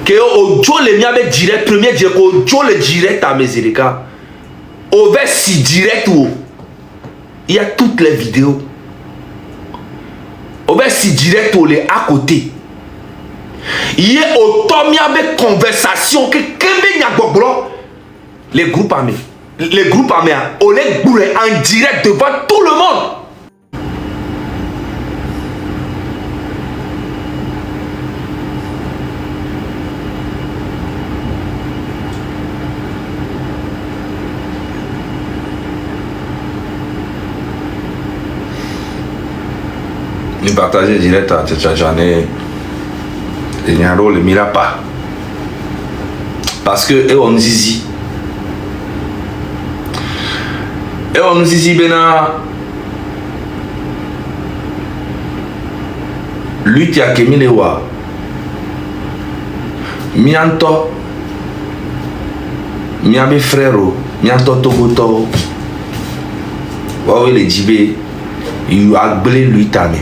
que audio le miabe direct premier direct audio le direct à Mezeleka au vers si direct où il y a toutes les vidéos au vers si direct où les à côté il y a autant miabe conversation que kembe nyagoglo les groupes armés on les boule en direct devant tout le monde. Nous partageons direct à Tchatchane et Nyaro le mira pas. Parce que on zizi. Et on zizi bena lutte à Kemilewa. Mianto miabe frère mianto togoto. Wawe le djibé il a blé lui tamé.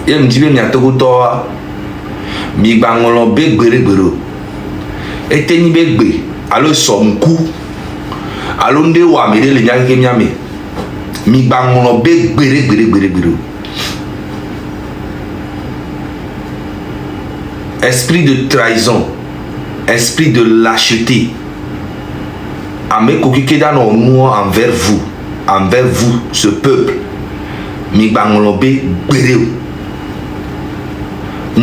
Et me dit bien à Togotoa mi bangolo be gbere et teni be gbe alo somku alo nde wa me le nyake nyame mi bangolo be gbere esprit de trahison, esprit de lâcheté ame kokikeda no nous envers vous ce peuple mi bangolo be gbere et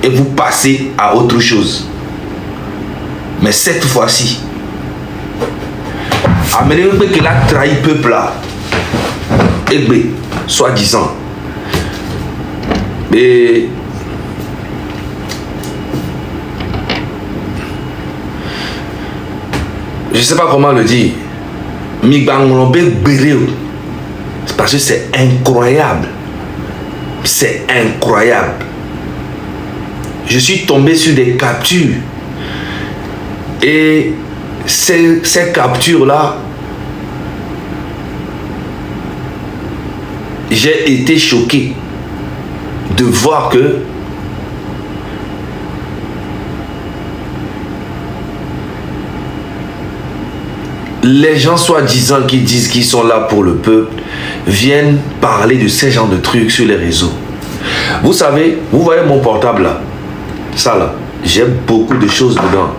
vous passez à autre chose. Mais cette fois-ci, amenez qu'il a trahi le peuple là. Et soi-disant. Et je ne sais pas comment le dire. Parce que c'est incroyable. C'est incroyable. Je suis tombé sur des captures. Et ces captures-là, j'ai été choqué de voir que les gens soi-disant qui disent qu'ils sont là pour le peuple viennent parler de ces genres de trucs sur les réseaux. Vous savez, vous voyez mon portable là, ça là, j'aime beaucoup de choses dedans.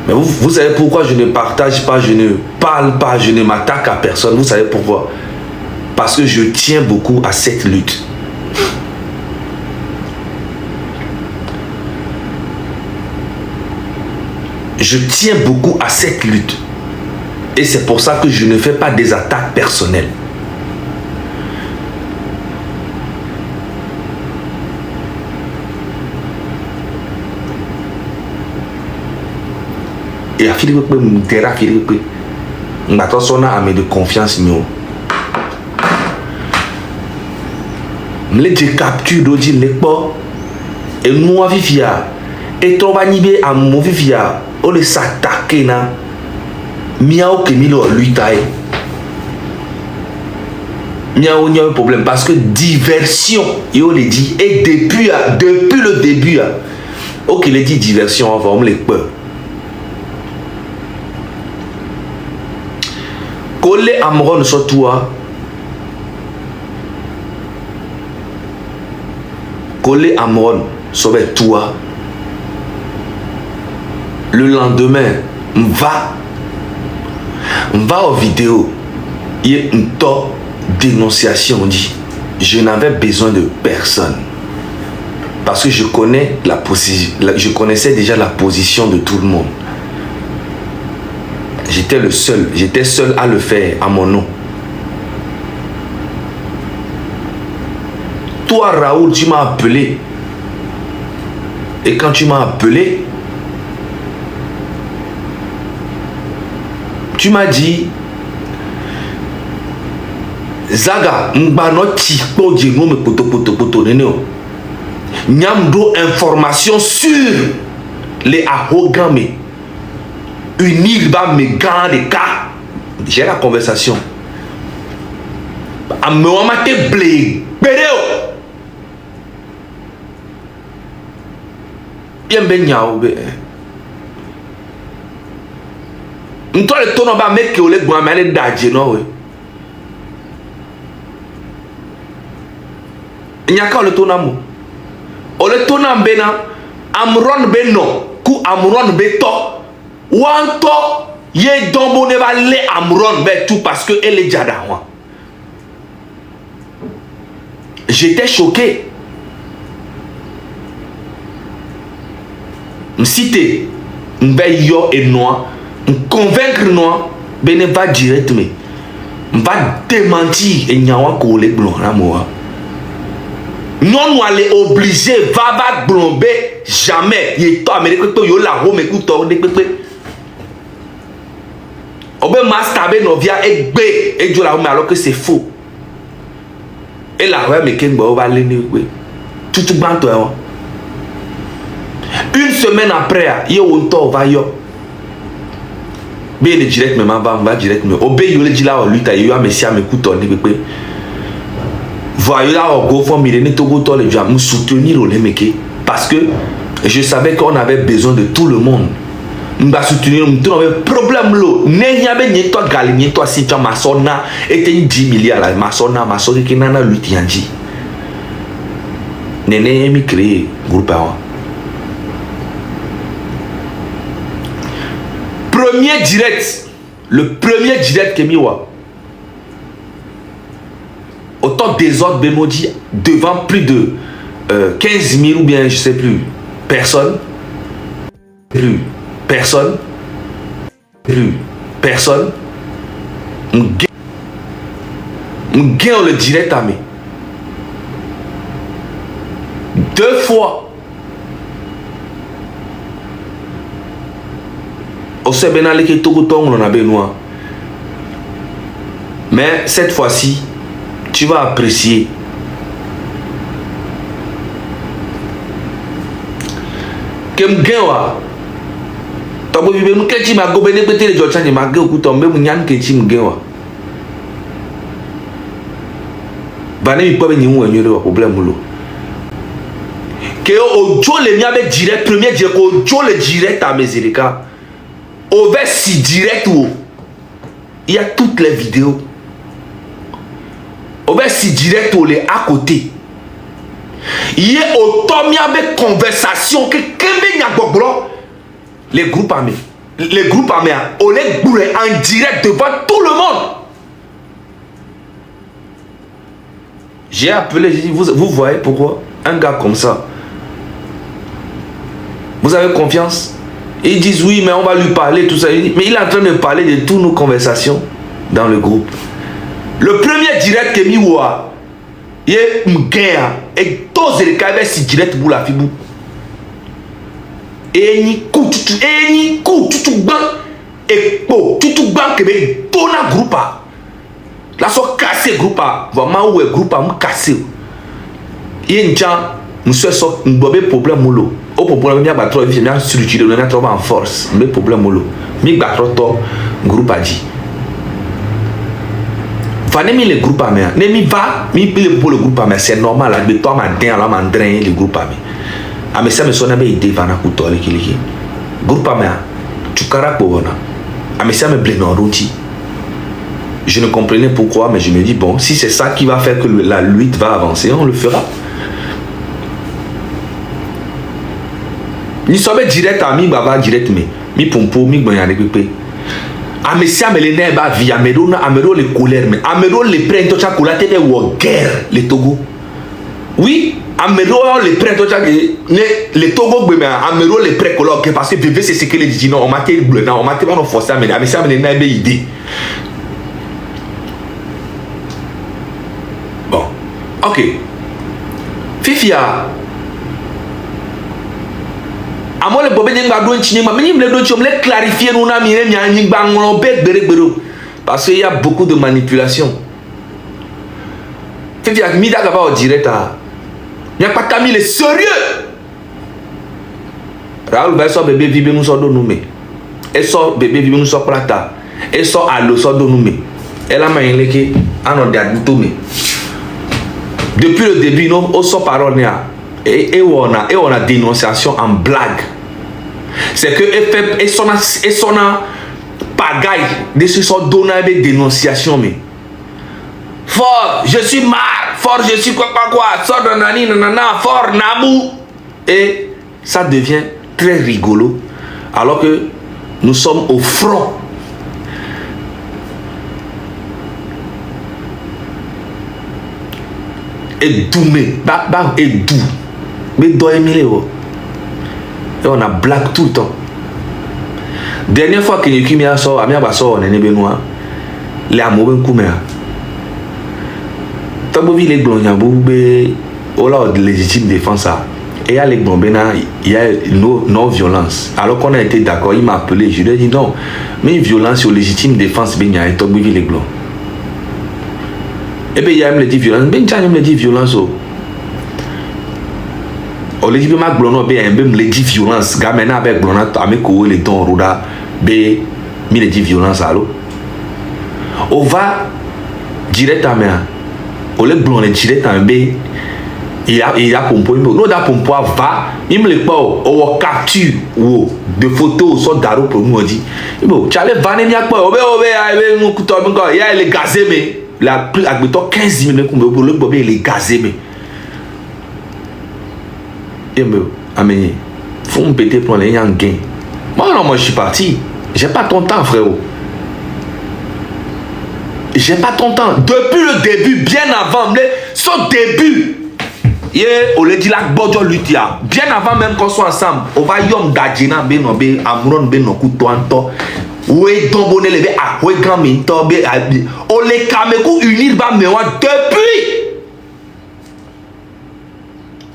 Mais vous savez pourquoi je ne partage pas, je ne parle pas, je ne m'attaque à personne. Vous savez pourquoi? Parce que je tiens beaucoup à cette lutte. Je tiens beaucoup à cette lutte. Et c'est pour ça que je ne fais pas des attaques personnelles. Et à Philippe, je suis de confiance. Je capture d'Odin Lekpo. Et nous, Vivia. Et Tobanibé à mon Vivia. On les s'attaquer na. Miao Kemilo lui taille. Miao n'y a un problème parce que diversion, il le dit. Et depuis le début, ok, il dit diversion, on va les peurs. Collé Amron sur toi. Collé Amron sur toi. Le lendemain, on va aux vidéos. Il y a une dénonciation. On dit, je n'avais besoin de personne. Parce que je connaissais déjà la position de tout le monde. J'étais seul à le faire à mon nom. Toi, Raoul, tu m'as appelé. Et quand tu m'as appelé, tu m'as dit, Zaga, m'banoti po djemo me poto neno. Nyamdo information sur les arrogants unir ba me gants de cas. J'ai la conversation. A me wamate blé. Bédéo. Bien ben nyao be. Nto le tono ba meke ole gbo amale daje no we. Nyaka le tono mo. Ole tono mbena amron be no ku amron be to. Wanto ye dombo ne va le amron be tout parce que elle est jada wa. J'étais choqué. M'cité m'veille et noir, m'convaincre noir, ben va direct mais va démentir et nyawa collé blanc là moi. Non nous aller obligé va blomber jamais. Il toi mais que yo la Rome écoute toi de pépé. Obe mastabe no via egbe et jo la Rome alors que c'est faux. Et la Rome mais ken ba va lené tout ban toi. Une semaine après, il y a un temps, va yo. Mais le direct, mais va direct, mais obéi le dit là, lui, t'as eu un messie à me couper, voyez là, au go, faut mirer, tout go, les gens, me soutenir au léméké. Parce que je savais qu'on avait besoin de tout le monde. M'ba soutenir, m'ton avait problème l'eau. N'y avait ni toi galé, ni toi si tu as ma sonna, et t'es 10 milliards là, ma sonna qui n'en a lui, t'y dit. Néné, mi créé, groupe à premier direct, le premier direct que miwa. Autant désordre Bemodi devant plus de 15 000 ou bien je sais plus personne. Plus personne. M'gagne le direct à me. 2 fois. Au Sébenale qui est tout on a besoin. Mais cette fois-ci, tu vas apprécier. Kem genwa. Tabo bibe nous keti ma gobe ne pete le jochan ma ge okuto mbe munyan keti mgenwa. Bane mi pobe ni mu enyo le problème lo. Que ojo le mi avec direct premier direct ojo le direct à Mezeleka. Au verset direct où il y a toutes les vidéos. Au verset direct où il est à côté. Il y a autant de conversations que les groupes armés. Les groupes armés on les boule en direct devant tout le monde. J'ai appelé, j'ai dit, vous voyez pourquoi un gars comme ça, vous avez confiance? Ils disent oui, mais on va lui parler, tout ça. Mais il est en train de parler de toutes nos conversations dans le groupe. Le premier direct que Miwa, il est m'gagne et tous les cas si direct pour la fibou. Et ni coup, tout ban et po, tout ban que me donne un groupe. Là, soit cassé groupe, vraiment où est groupe me cassé. Il y a un gens, monsieur sort un problème moulo. Au problème, il y a pas trop de vie, structuré, il y a trop en force. Mais problème moulo. Mais pas trop tôt, groupe a dit. Va n'aimer le groupe amé. N'aime va, mais pour le groupe amé, c'est normal. Mais toi, ma drain le groupe amé. Ah mais ça me sonne bien idée, va na couteau avec lui. Groupe amé, tu caractères pour on. Ah mais ça me blé non rôti. Je ne comprenais pourquoi, mais je me dis bon, si c'est ça qui va faire que la lutte va avancer, on le fera. Ni sobe direct à mi baba direct mais mi pompo mi gbonya de pepe. Amesia me le ne ba via amero le colère mais amero le prend to cha colate de wo guerre le Togo. Oui, amero le prend to cha le Togo gbe mais amero le prend colore parce que bébé c'est ce que les dit non on m'a été bleu non on m'a été pas non forcer mais amesia me le ne be idée. Bon. OK. Fifia à moi le problème n'est pas de chiner mais il me le clarifier nous n'a mis ni bangolo bête berero parce qu'il y a beaucoup de manipulation. Fait que mi da va au direct à il y a pas Camille sérieux. Raoul va so bébé vivre nous so do nous mais Et sort bébé, nous sort plata. Et sort à l'eau, sort de nous. Elle a maillé qui a non d'adoutomé. Depuis le début, nous, on sort parole. Et on a dénonciation en blague. C'est que et son pagaille de ce sont donné avec dénonciation. Mais fort, je suis marre. Fort, je suis quoi. Sort de nani, nanana, fort, nabou. Et ça devient très rigolo. Alors que nous sommes au front. Et doumé, et doux. Mais et on a blague tout le temps. Dernière fois que nous avons sorti, nous avons sorti, les amoureux de Koumea. Tant que les blancs, il y a légitime défense. Et à les blancs, il y a non-violence. Alors qu'on a été d'accord, il m'a appelé, je lui ai dit non. Mais une violence sur légitime défense, il y a un temps les blancs. Et puis il y a même dit violence, mais il y a même dit violence. On les dit que ma glono be même les dit violence ga maintenant avec glona avec ko les ton roda be mi les dit violence allo on va directement on les glona directement be il a pompo no da pompo va il me le pas on capture ou de photos sont daro pour nous dit bon chale vané ni akpo obe ay nous kuto il y a les gazé mais la plus avec 15 minutes pour le bobé les gazé mais et me amener faut me péter pour les gain. Moi je suis parti, j'ai pas ton temps frérot, j'ai pas ton temps depuis le début, bien avant son début. On le dit là lutia bien avant même qu'on soit ensemble on va yom gadjina be no be amuron be no kuto anto we tombone le be a we grand minto be on les kamekou unir ba me depuis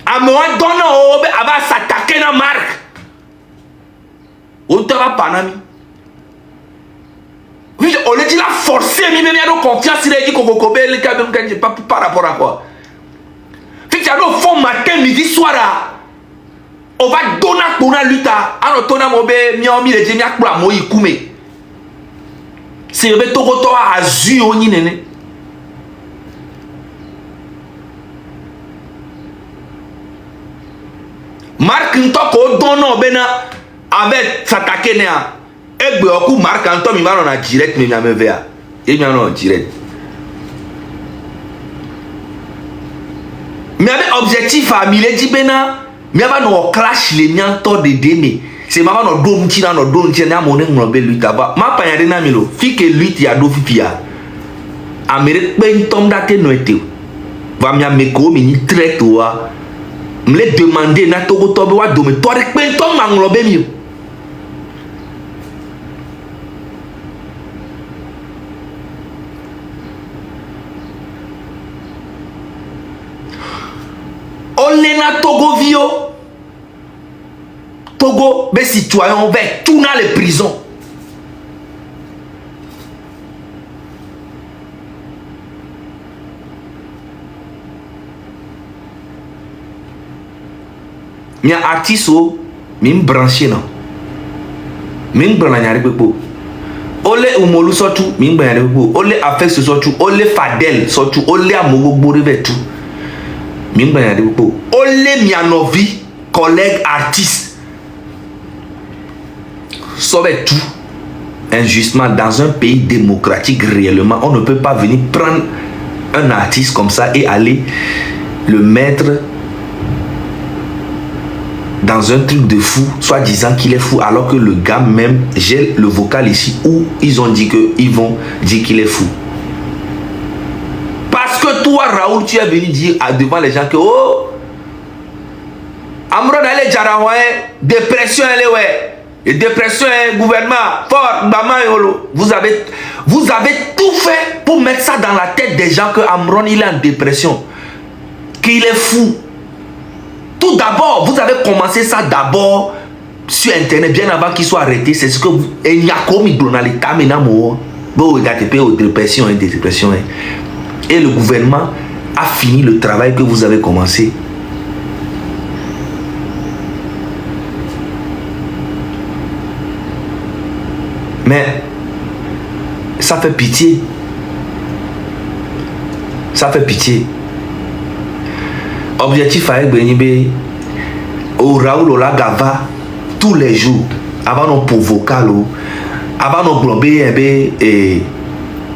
à moi donner au va s'attaquer dans marque on te va pas nami oui on le dit la forcer mi même y a confiance il dit qu'on kobe le cas même quand pas par rapport à quoi fait qu'il y a au fond matin midi soir on va donner pour la lutte à notre tona mobe mi on mi le dit pour la moi ikume c'est le to to azu oni nene. Marc Ntoko donne bena avec s'attaquer néa et beaucoup Marc Anto mi va en direct mais mi vea et mi en direct mais avec objectif famille dit bena mi va no clash les miens to de demi c'est maman no dom ti na no dom ti na mo ne mo be lui taba ma pa ya de na mi lo fi que lui ti a do fi pia Amérique ben tom date no ete va mi ameko mi ni traite wa me les demander na togo tobe wa do me to rek pen to manglo be mi ole na Togo vio Togo be citoyen vers tout dans les prisons mi artiste mi branché non mi branché nyari pepo ole umolu sotu mi branché pepo ole affect sotu ole fadel sotu ole amogo rive tout mi branché pepo ole mianovi collègue artiste sauve tout injustement dans un pays démocratique réellement on ne peut pas venir prendre un artiste comme ça et aller le mettre dans un truc de fou, soit disant qu'il est fou, alors que le gars même, j'ai le vocal ici où ils ont dit qu'ils vont dire qu'il est fou. Parce que toi, Raoul, tu es venu dire devant les gens que oh, Amron elle est jarawa, dépression elle est ouais, et dépression gouvernement fort, maman yolo. Vous avez tout fait pour mettre ça dans la tête des gens que Amron il est en dépression, qu'il est fou. Tout d'abord, vous avez commencé ça d'abord sur internet bien avant qu'il soit arrêté. C'est ce que vous. Et il y a comme il donne l'état maintenant. Bon, il a été dépression et dépression. Et le gouvernement a fini le travail que vous avez commencé. Mais ça fait pitié. Ça fait pitié. Objectif avec Benibé, au Raoul la Gava, tous les jours, avant nos provoquer, avant nos globés, et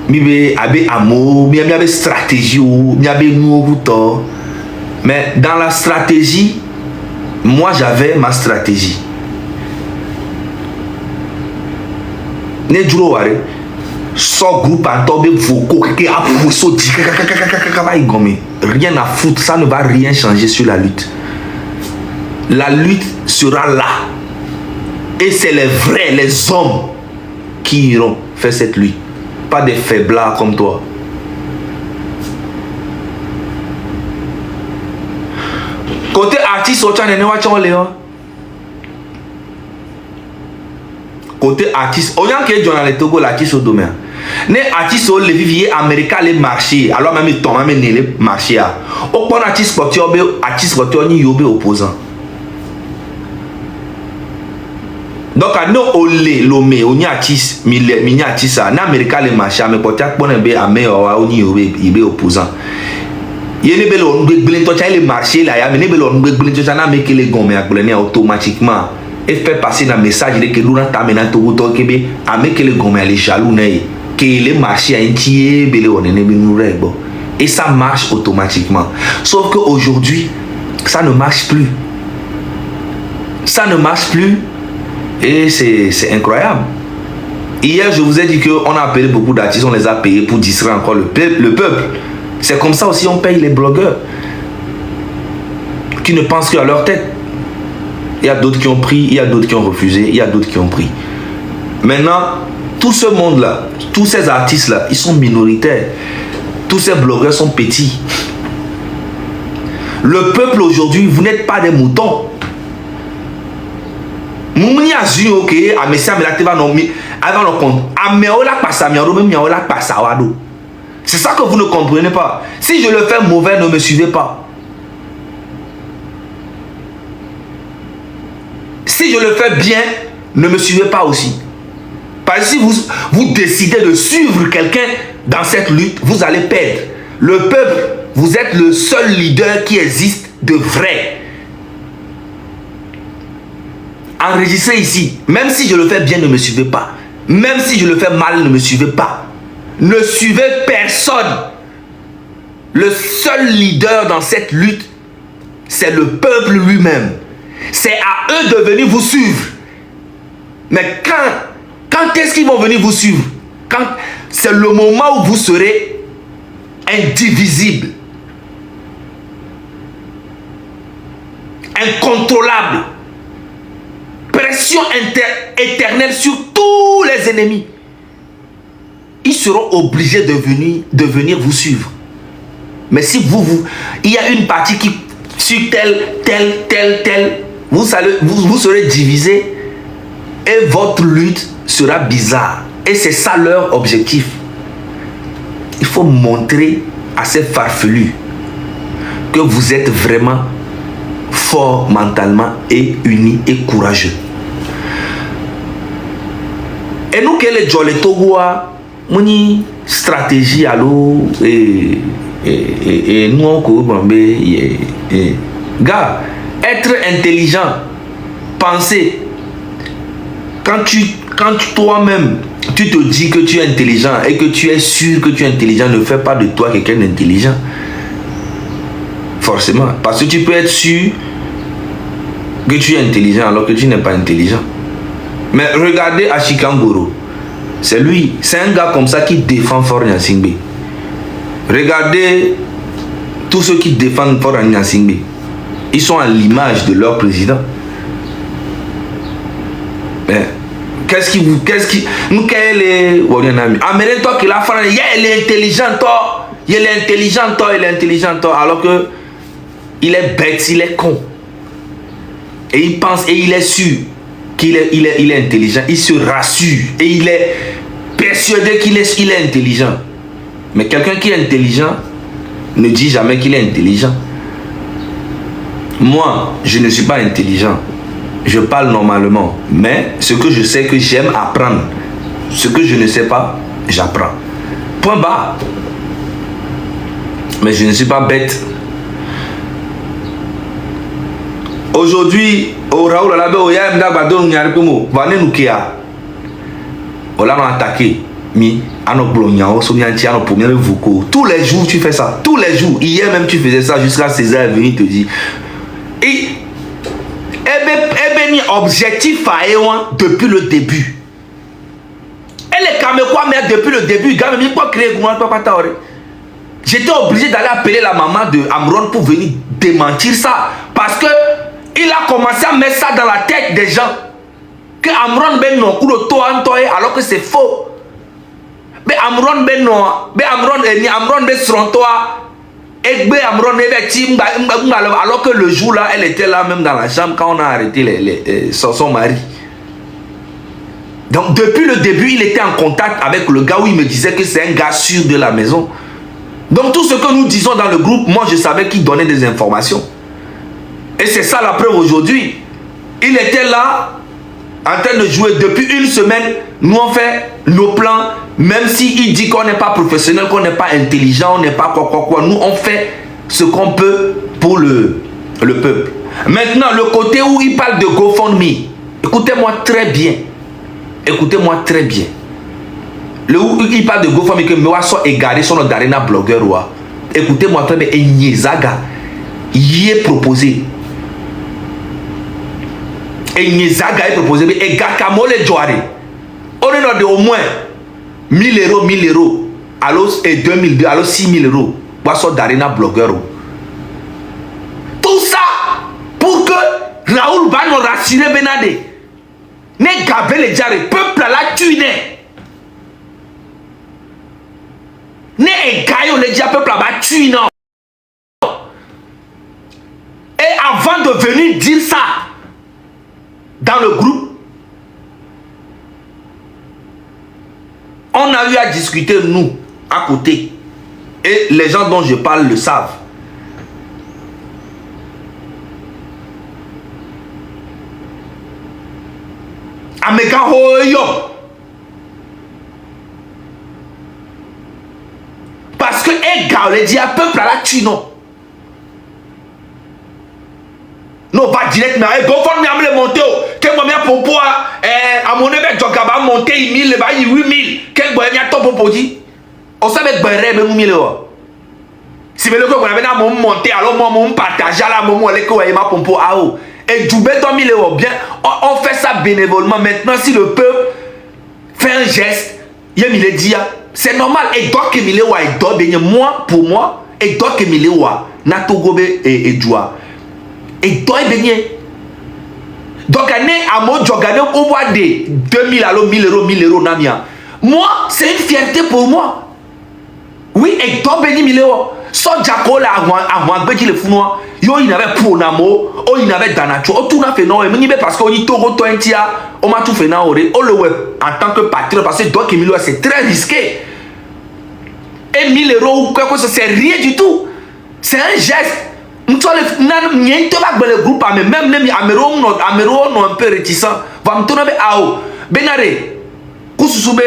mibe abe amo, mibe stratégie, mibe nouveau. Mais dans la stratégie, moi j'avais ma stratégie. Ne duro ware, so groupe en tombe vocaux, rien à foutre, ça ne va rien changer sur la lutte. La lutte sera là. Et c'est les vrais, les hommes qui iront faire cette lutte. Pas des faiblards comme toi. Côté artiste, côté artiste, on a que dans les Togo l'artiste au domaine. Les artistes au levier américain les marchés, alors même ils tombent même les marchés. Au point artiste sportif, ni yobe opposant. Donc à nous olé lomé, on y artiste, mini artiste en américain les marchés, mais pour chaque bonne bé amé ou ni yobe opposant. Il y a des belles les marchés là, mais les belles ça n'a mais que les gommés à automatiquement. Et fait passer dans le message que nous avons amené tout le temps que les gommés les jaloux que les marchés entiers et ça marche automatiquement. Sauf qu'aujourd'hui, ça ne marche plus. Ça ne marche plus et c'est incroyable. Hier, je vous ai dit qu'on a appelé beaucoup d'artistes, on les a payés pour distraire encore le peuple. C'est comme ça aussi on paye les blogueurs qui ne pensent qu'à leur tête. Il y a d'autres qui ont pris, il y a d'autres qui ont refusé, il y a d'autres qui ont pris. Maintenant, tout ce monde-là, tous ces artistes-là, ils sont minoritaires. Tous ces blogueurs sont petits. Le peuple aujourd'hui, vous n'êtes pas des moutons. C'est ça que vous ne comprenez pas. Si je le fais mauvais, ne me suivez pas. Si je le fais bien, ne me suivez pas aussi. Parce que si vous décidez de suivre quelqu'un dans cette lutte, vous allez perdre. Le peuple, vous êtes le seul leader qui existe de vrai. Enregistrez ici. Même si je le fais bien, ne me suivez pas. Même si je le fais mal, ne me suivez pas. Ne suivez personne. Le seul leader dans cette lutte, c'est le peuple lui-même. C'est à eux de venir vous suivre. Mais quand est-ce qu'ils vont venir vous suivre? Quand c'est le moment où vous serez indivisible, incontrôlable, pression éternelle sur tous les ennemis. Ils seront obligés de venir vous suivre. Mais si il y a une partie qui sur tel, vous serez divisé et votre lutte sera bizarre. Et c'est ça leur objectif. Il faut montrer à ces farfelus que vous êtes vraiment fort mentalement et unis et courageux. Et nous, quelle est le Togo, une stratégie à l'eau et nous on gars, être intelligent, penser. Quand toi-même tu te dis que tu es intelligent et que tu es sûr que tu es intelligent, ne fais pas de toi quelqu'un d'intelligent. Forcément. Parce que tu peux être sûr que tu es intelligent alors que tu n'es pas intelligent. Mais regardez Ashikangoro. C'est lui. C'est un gars comme ça qui défend Faure Gnassingbé. Regardez tous ceux qui défendent Faure Gnassingbé. Ils sont à l'image de leur président. Mais qu'est-ce qui nous quel est amenez toi qui la France, il est intelligent toi, il est intelligent toi, il est intelligent toi, alors que il est bête, il est con. Et il pense et il est sûr qu'il est intelligent, il se rassure et il est persuadé qu'il est intelligent. Mais quelqu'un qui est intelligent ne dit jamais qu'il est intelligent. Moi, je ne suis pas intelligent. Je parle normalement. Mais ce que je sais que j'aime apprendre. Ce que je ne sais pas, j'apprends. Point barre. Mais je ne suis pas bête. Aujourd'hui, au Raoul Alabe, au Yam Dabadon, Yarkomo, Vanenukia. On l'a attaqué. Mi, Ano Blognan, Somianti, Ano Premier Vouko. Tous les jours, tu fais ça. Tous les jours. Hier même, tu faisais ça jusqu'à César est venu te dire. Et. Ebeni objectif à Ewan depuis le début. Et les Camerois, mais depuis le début, j'étais obligé d'aller appeler la maman de Amron pour venir démentir ça. Parce que il a commencé à mettre ça dans la tête des gens. Que Amron ben non, coup de toit alors que c'est faux. Mais Amron ben non, mais Amron ben sur toi. Et Amron alors que le jour là, elle était là même dans la chambre quand on a arrêté son mari. Donc depuis le début, il était en contact avec le gars où il me disait que c'est un gars sûr de la maison. Donc tout ce que nous disons dans le groupe, moi je savais qu'il donnait des informations. Et c'est ça la preuve aujourd'hui. Il était là, en train de jouer depuis une semaine. Nous on fait nos plans, même s'il dit qu'on n'est pas professionnel, qu'on n'est pas intelligent, on n'est pas quoi. Nous on fait ce qu'on peut pour le peuple. Maintenant, le côté où il parle de GoFundMe, écoutez-moi très bien. Écoutez-moi très bien. Le où il parle de GoFundMe que moi soit égaré sur notre arena blogueur. Écoutez-moi très bien. Et Nyezaga, y est proposé. Et Nyezaga est proposé. Et Gakamole Joare. On est dans au moins 1000 euros. Alors, et 2002, alors 6000 euros. Moi soit d'arena blogueur. Tout ça pour que Raoul va nous rassurer Benade. Ne gabe les diarrhées, peuple à la tue. Ne égaillons les diarrhées, peuple à la tue. Et avant de venir dire ça dans le groupe, on a eu à discuter nous à côté. Et les gens dont je parle le savent. Amega hoyo. Parce que égal les dit à peuple à la tue non. Non pas direct mais GoFundMe a me monter que moi bien pour à mon évêque Jokaba monter 1000 ba 8000 que boy nya top pour dit. On savait que berre be 1000 euros. Si me le ko na be na monter alors moi mon partager là mon le ko ma pompo a o. Et du béton 1000 euros, bien, on fait ça bénévolement. Maintenant, si le peuple fait un geste, il dit, c'est normal. Et donc, moi, pour moi, et donc, Natogobe et Djoua. Et donc, donc, à mon jogane, on voit des 2000 alors 1000 euros, Namia. Moi, c'est une fierté pour moi. Oui, et donc, 1000 euros. Sans Jacola, avant de le founoir. Yo il n'avait pour namo, oh il n'avait danacho, oh tout n'a fait non, mais parce qu'on y toro toentia, on m'a tout fait non, on le web en tant que patriote parce que donc 1000 euros c'est très risqué. Et 1000 euros ou quelque chose c'est rien du tout, c'est un geste. Nous sommes les le groupe même les Améro non un peu réticents. Va me tourner à haut. Benare, Kousoube,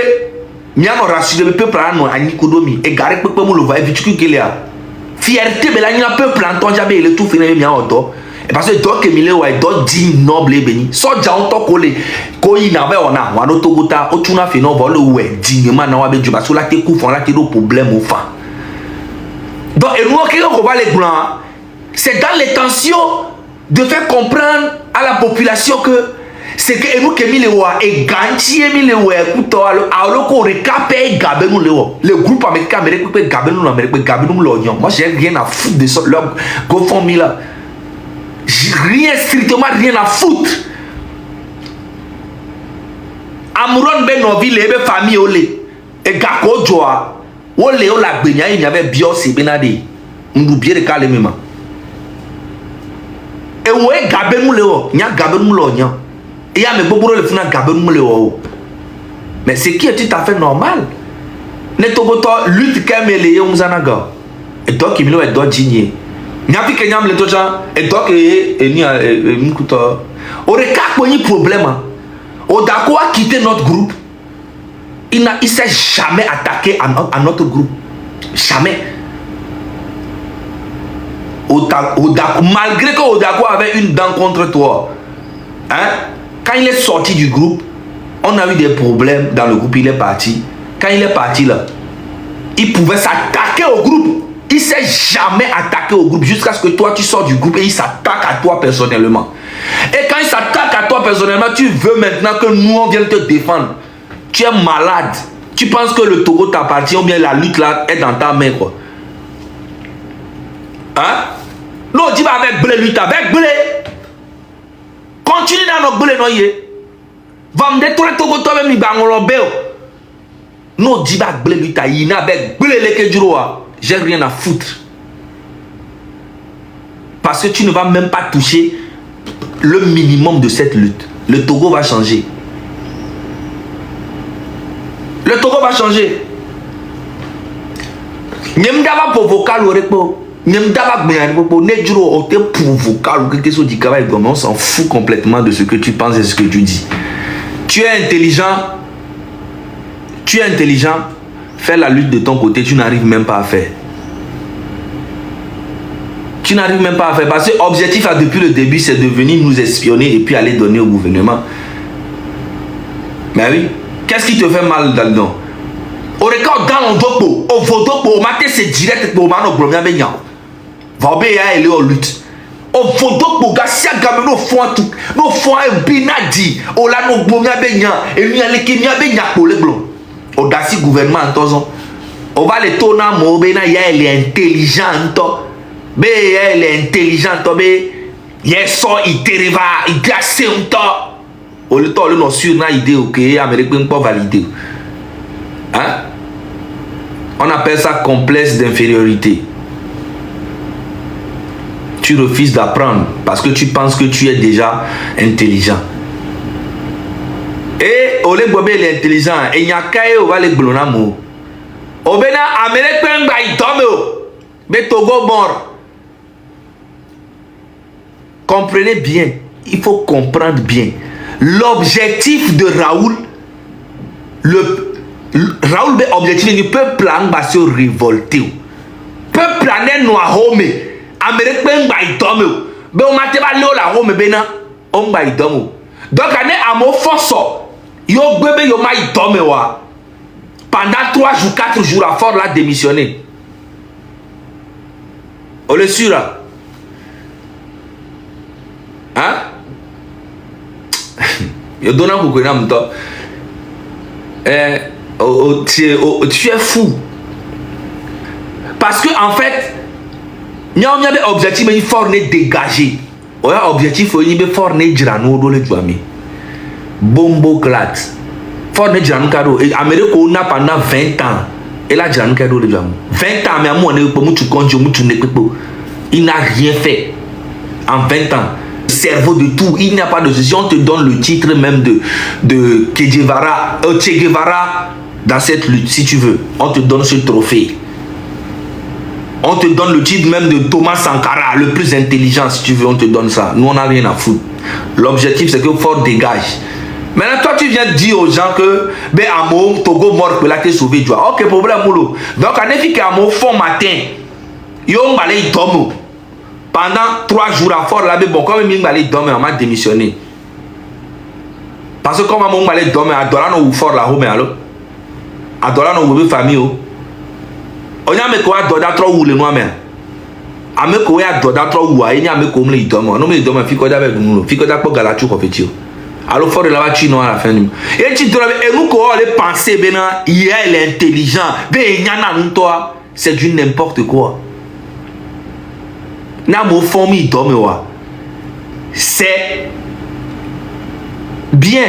Miano rassuré le peuple à nous à Nikodomi et Garek Pepemo le va éviter qu'il y a. Fierté, mais là, il y a un peu planton, j'avais le tout fini, bien auto. Et parce que donc, Emile, ouais, d'autres dignes, nobles et bénis. Soit déjà, on t'a collé. Quand il n'avait on a, on a autogota, on tourne à faire non, voilà, ouais, dignement, on a bien du parce que là, t'es couvert, là, t'es au problème au fin. Donc, et nous, on va les blancs, c'est dans les tensions de faire comprendre à la population que c'est que nous qui Emile, et ganti Emile, écoute, alors qu'on récapé et gabé nous le groupe américain, gabé nous l'oignon. Moi, j'ai rien à foutre de ça, leur GoFundMe là. Rien, strictement rien à foutre. Amouron ben novi lebe famille olé. Et gako joa. Olé o la gbenya il y avait bios et benade. Nous bien de calme même. Et ouais gabé nous leo, nya gabé nous l'oignon. Et il y a mes bobos le funa gabé nous leo. Mais c'est qui est tout à fait normal. Ne togoto lutte kamele yo muzanaga. Et toi qui me le doit digner. Nyapi ke nyam le toja et donc et ni mkuto. Aurait ka problème. O d'accord quitter notre groupe. il s'est jamais attaqué à notre groupe. Jamais. Malgré que Odako avait une dent contre toi, hein, quand il est sorti du groupe, on a eu des problèmes dans le groupe, il est parti. Quand il est parti là, il pouvait s'attaquer au groupe. Il ne s'est jamais attaqué au groupe jusqu'à ce que toi tu sors du groupe et il s'attaque à toi personnellement. Et quand il s'attaque à toi personnellement, tu veux maintenant que nous on vienne te défendre. Tu es malade. Tu penses que le Togo t'appartient ou bien la lutte là est dans ta main quoi. Hein? Non, dis pas avec blé lutte, avec blé. Continue dans nos blé noyés. Va me détruire Togo toi-même il va en non, dis pas blé lutte, il n'a avec blé les que j'ai rien à foutre. Parce que tu ne vas même pas toucher le minimum de cette lutte. Le Togo va changer. Le Togo va changer. N'aime pour vocal ou repo. N'aime pas pour nejuro ou te pour vocal ou quelque chose du travail. On s'en fout complètement de ce que tu penses et ce que tu dis. Tu es intelligent. Tu es intelligent. Fais la lutte de ton côté. Tu n'arrives même pas à faire. Tu n'arrives même pas à faire. Parce que l'objectif depuis le début, c'est de venir nous espionner et puis aller donner au gouvernement. Mais oui. Qu'est-ce qui te fait mal là-dedans? Au record dans l'ondopo, au vodopo, au matin c'est direct pour mano bromia benya. Va bien aller au lutte. Au vodopo, gassia gamino au fond tout. No fond un binadi. Au la no bromia benya. Et nous allons kenya benya pour les blancs. Au dassi gouvernement en temps. On va les tourner à mon bena, il est intelligent. Mais il est intelligent. Mais il est so, il dériva, il glace un temps. Au lieu de nous sur une idée ok, américain pas validé. Hein? On appelle ça complexe d'infériorité. Tu refuses d'apprendre parce que tu penses que tu es déjà intelligent. Et au lieu de il est intelligent, il y a qu'à on va les blonamo. Au bena américain ba il tombe. Mais Togo mort. Comprenez bien, il faut comprendre bien. L'objectif de Raoul, Raoul est objectif, il peut planer se révolter. Peut planer noir home, américain baïdom, mais on m'a dit la home bena, on baïdom. Donc on a mon force, yo bébé yo maïdom wa. Pendant 3 jours, 4 jours, la force l'a démissionné. On le suit là. Hein? Je donne un coup de main. Tu es fou. Parce que en fait, il y a un objectif, mais il faut dégager. Il y a un objectif, il faut dégager. Bombo clat. Il faut dégager. L'Amérique a pendant 20 ans. Et là, 20 ans, mais à moi, il n'a rien fait. En 20 ans. Cerveau de tout, il n'y a pas de souci. On te donne le titre même de Che Guevara dans cette lutte si tu veux. On te donne ce trophée. On te donne le titre même de Thomas Sankara, le plus intelligent si tu veux. On te donne ça. Nous on n'a rien à foutre. L'objectif c'est que Ford dégage. Maintenant toi tu viens dire aux gens que ben Amo Togo mort que là t'es sauvé tu vois. Ok problème moulou. Donc en effet qu'Amo fond matin, yo m'allait tomo. Pendant 3 jours à fort là, bon, comme il m'a dormir, on m'a démissionné. Parce que comme on m'a dormir, à Dolano ou fort là, à Dolano ou famille, on y a mis quoi à trop ou le noir même. À me quoi à trop ou à y a mis comme les dormir. Non, mais dormir, fico d'avec nous, fico d'à pas galatou confetio. Alors fort là-bas, tu n'as à la fin du mois. Et tu dois, et nous quoi, les pensées, ben, il est intelligent, ben, il y en a toi, c'est du n'importe quoi. C'est bien.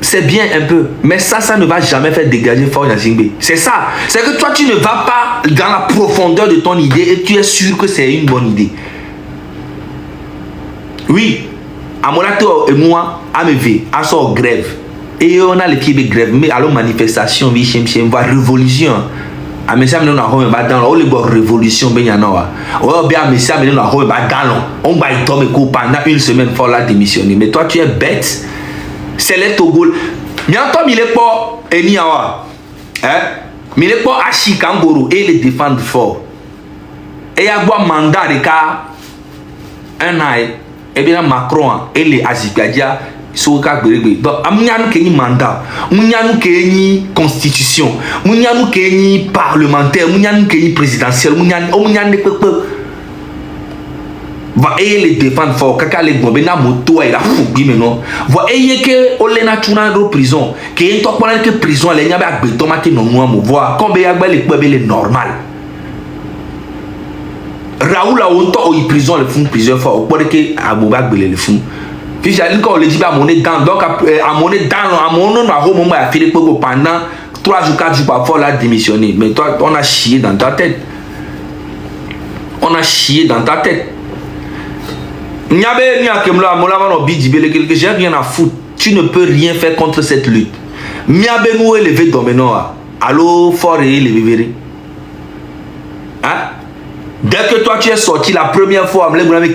C'est bien un peu. Mais ça ne va jamais faire dégager Fort Gnassingbé. C'est ça. C'est que toi, tu ne vas pas dans la profondeur de ton idée et tu es sûr que c'est une bonne idée. Oui. À mon acteur et moi, à me vie, à son grève. Et on a les pieds de grève. Mais à la manifestation, on va révolution. A mesa mene na ho me ba dan lo le bo révolution be yana wa o bien mesa mene na ho me ba dan lo on ba ito me ko pendant 1 semaine pour la démissionner. Mais toi tu es bête. C'est les Togo Mianto Milepo Eniawa. Milepo Ashikangoro et les défendre fort. Et il y a un mandat de cas. Un an. Et bien Macron et les Azipiadia. Donc, amnyanu kenyi mandat, amnyanu kenyi constitution, amnyanu kenyi parlementaire, amnyanu kenyi présidentiel, amnyanu pepe. Va les défendre fort, kaka les bombe na moto et la fougue maintenant. Va que olena tuna do prison, que en to pendant que prison les nyabe ak tomate non moi mo voir combien ya gba les pebe normal. Raoul a onto o prison le font plusieurs fois, au point que Aboubak belé le font. Puis j'ai quand on le dit à monnaie dans donc à monnaie dans à mon nom à Rome à Philippe pendant 3 ou 4 jours parfois là démissionné. Mais toi on a chié dans ta tête. On a chié dans ta tête. Nyabe ni akemla mola no bidibele quelque j'ai rien à foutre. Tu ne peux rien faire contre cette lutte. Miabe nous élevé domino. Allô fort et élevé. Hein? Dès que toi tu es sorti la première fois, il y a même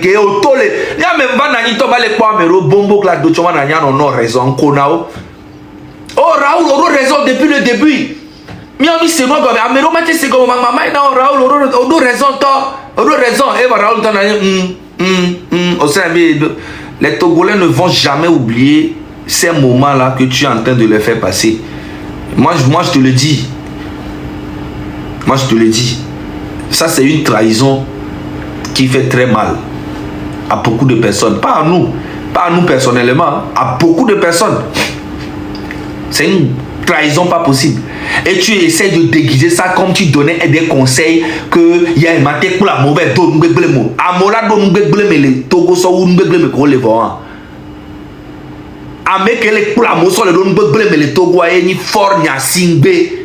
pas bombo que la dochoma n'a non raison konao. Oh Raoul on a raison depuis le début. Miami c'est moi comme Amero Mathieu c'est comme maman non Raoul on a raison toi. On a raison et Raoul t'en a au sein les Togolais ne vont jamais oublier ces moments là que tu es en train de les faire passer. Moi je te le dis. Moi je te le dis. Ça, c'est une trahison qui fait très mal à beaucoup de personnes. Pas à nous personnellement, à beaucoup de personnes. C'est une trahison pas possible. Et tu essaies de déguiser ça comme tu donnais des conseils que il y a un matin pour la mauvaise donne gbegblemo. Amola donne gbegbleme le Togo so un gbegbleme ko le voan. Ameke le pour la moso le donne gbegbleme le Togo a ni fornya singbe.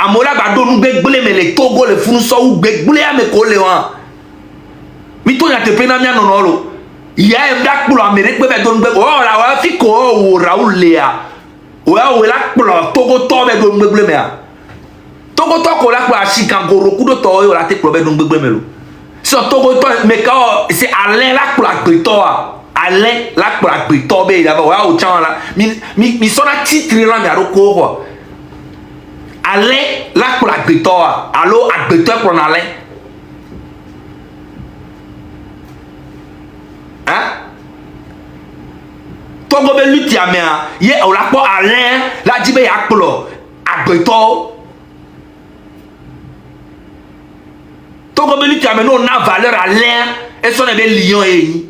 Amola ba do nu gbegble me le Togo le funu so u gbegble ya me ko le wan mi to ya te pena mi anono lo ya e da kpulo amere pe be do nu gbegble o ra wa fi ko o Raoul le ya o ya o la kpulo Togo to be do nu gbegble me ya Togo to ko la kpulo Ashikangoro ku do to o la te kpulo be do nu gbegble me lo so Togo to me ka c'est Alain la kpulo agbeto a Alain la kpulo agbeto be ya o ya o chan la mi so na titre la mi aroko ko Alain là pour l'agriculteur, allo agriculteur pour Alain. Hein? Togo be lutti amea, ye o la pour Alain, la dibe ya pour agriculteur. Togo be lutti amea non a valeur Alain et son ebe lion et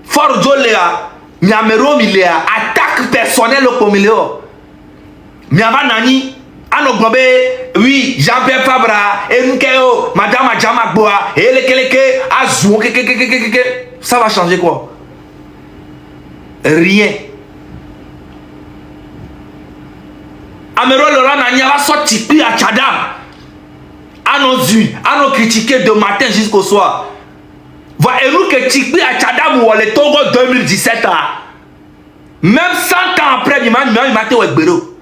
Fort Joléa, Nyamero Milea, attaque personnelle au Pomileo. Miava Nani, Anognobe, oui, Jean-Pierre Fabra, Enkeo, Madame Adjama Boa, Elekeleke, Azou, ça va changer quoi? Rien. Amero Laurent Nani va sortir à Tchadam. À nos critiquer de matin jusqu'au soir. Va et nous que Tikpi à Tchadam ou le Togo 2017 même 100 ans après il m'a été au Gbero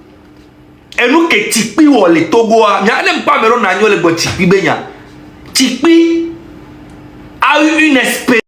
et nous que Tikpi ou le Togo il n'y a même pas Mero Nagno le Tikpi Benya Tikpi a eu une espèce